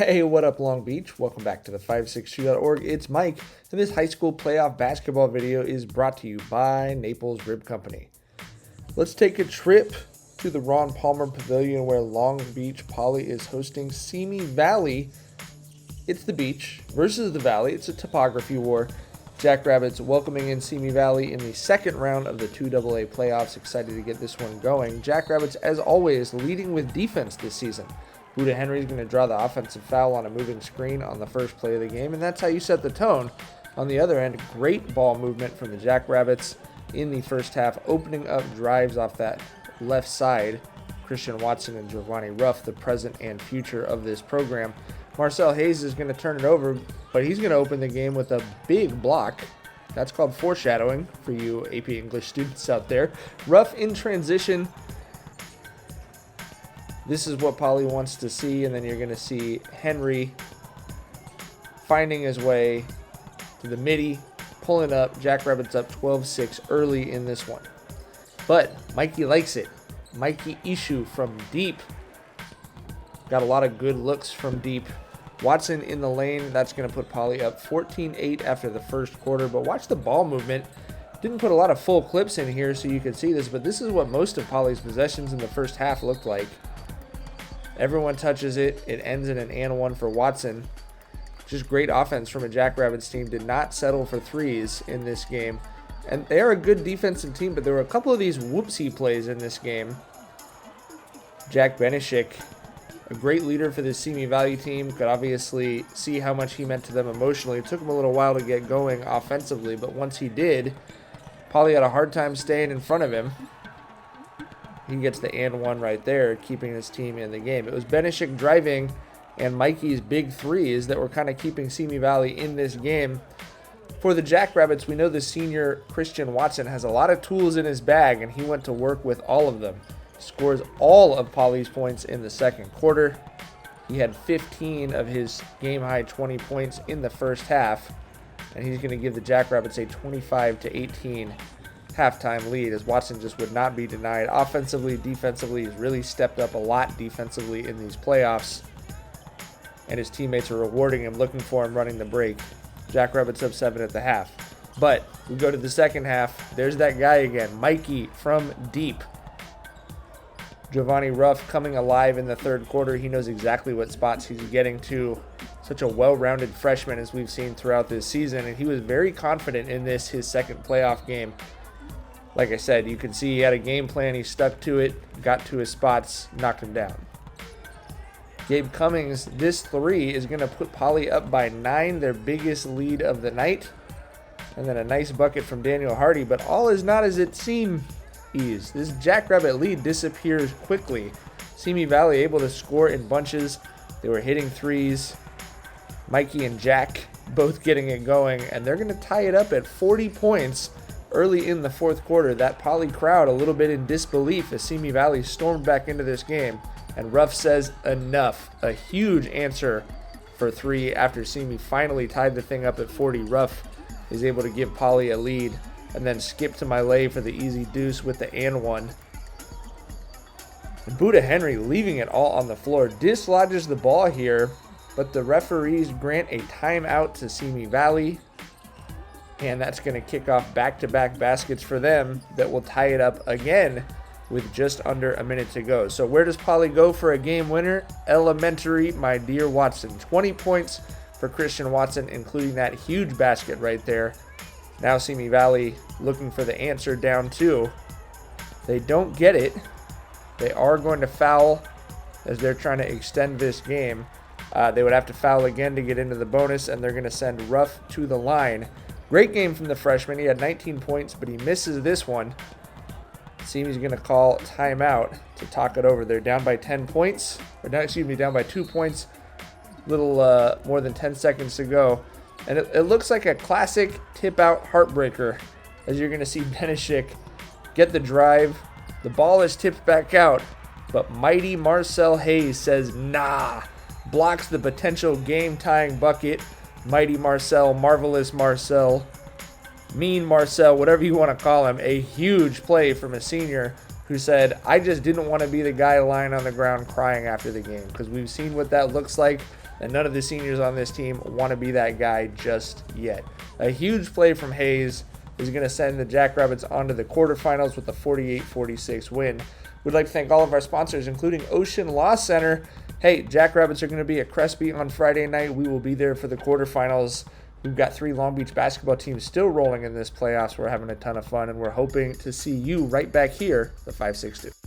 Hey, what up, Long Beach? Welcome back to the 562.org. It's Mike, and this high school playoff basketball video is brought to you by Naples Rib Company. Let's take a trip to the Ron Palmer Pavilion where Long Beach Poly is hosting Simi Valley. It's the beach versus the valley. It's a topography war. Jackrabbits welcoming in Simi Valley in the second round of the 2AA playoffs. Excited to get this one going. Jackrabbits, as always, leading with defense this season. Buda Henry is going to draw the offensive foul on a moving screen on the first play of the game, and that's how you set the tone. On the other end, great ball movement from the Jackrabbits in the first half, opening up drives off that left side. Christian Watson and Giovanni Ruff, the present and future of this program. Marcel Hayes is going to turn it over, but he's going to open the game with a big block. That's called foreshadowing for you AP English students out there. Ruff in transition. This is what Poly wants to see, and then you're going to see Henry finding his way to the midi, pulling up. Jackrabbits up 12-6 early in this one. But Mikey likes it. Mikey Ishu from deep. Got a lot of good looks from deep. Watson in the lane. That's going to put Poly up 14-8 after the first quarter. But watch the ball movement. Didn't put a lot of full clips in here so you can see this, but this is what most of Poly's possessions in the first half looked like. Everyone touches it. It ends in an and one for Watson. Just great offense from a Jackrabbits team. Did not settle for threes in this game. And they are a good defensive team, but there were a couple of these whoopsie plays in this game. Jack Benishik, a great leader for the Simi Valley team, could obviously see how much he meant to them emotionally. It took him a little while to get going offensively, but once he did, Poly had a hard time staying in front of him. He gets the and one right there, keeping his team in the game. It was Benishik driving and Mikey's big threes that were kind of keeping Simi Valley in this game. For the Jackrabbits, we know the senior Christian Watson has a lot of tools in his bag, and he went to work with all of them. Scores all of Poly's points in the second quarter. He had 15 of his game-high 20 points in the first half, and he's going to give the Jackrabbits a 25-18 halftime lead, as Watson just would not be denied. Offensively, defensively, he's really stepped up a lot defensively in these playoffs, and his teammates are rewarding him, looking for him running the break. Jackrabbits up 7 at the half. But we go to the second half. There's that guy again, Mikey from deep. Giovanni Ruff coming alive in the third quarter. He knows exactly what spots he's getting to. Such a well-rounded freshman as we've seen throughout this season, and he was very confident in this, his second playoff game. Like I said, you can see he had a game plan. He stuck to it, got to his spots, knocked him down. Gabe Cummings, this three is going to put Poly up by 9, their biggest lead of the night. And then a nice bucket from Daniel Hardy, but all is not as it seems. This Jackrabbit lead disappears quickly. Simi Valley able to score in bunches. They were hitting threes. Mikey and Jack both getting it going, and they're going to tie it up at 40 points early in the fourth quarter. That Poly crowd a little bit in disbelief as Simi Valley stormed back into this game. And Ruff says enough. A huge answer for three after Simi finally tied the thing up at 40. Ruff is able to give Poly a lead and then skip to Miley for the easy deuce with the and one. And Buda Henry leaving it all on the floor. Dislodges the ball here, but the referees grant a timeout to Simi Valley. And that's going to kick off back-to-back baskets for them that will tie it up again with just under a minute to go. So where does Poly go for a game winner? Elementary, my dear Watson. 20 points for Christian Watson, including that huge basket right there. Now Simi Valley looking for the answer, down 2. They don't get it. They are going to foul as they're trying to extend this game. They would have to foul again to get into the bonus, and they're going to send Ruff to the line. Great game from the freshman. He had 19 points, but he misses this one. Simi's going to call timeout to talk it over. They're down by 10 points. Or down, excuse me, down by 2 points. Little more than 10 seconds to go. And it looks like a classic tip-out heartbreaker, as you're going to see Benishik get the drive. The ball is tipped back out, but mighty Marcel Hayes says nah. Blocks the potential game-tying bucket. Mighty Marcel, marvelous Marcel, mean Marcel, whatever you want to call him. A huge play from a senior who said, I just didn't want to be the guy lying on the ground crying after the game, because we've seen what that looks like. and none of the seniors on this team want to be that guy just yet. A huge play from Hayes is going to send the Jackrabbits onto the quarterfinals with a 48-46 win. We'd like to thank all of our sponsors, including Ocean Law Center. Hey, Jackrabbits are going to be at Crespi on Friday night. We will be there for the quarterfinals. We've got 3 Long Beach basketball teams still rolling in this playoffs. We're having a ton of fun, and we're hoping to see you right back here, the 562.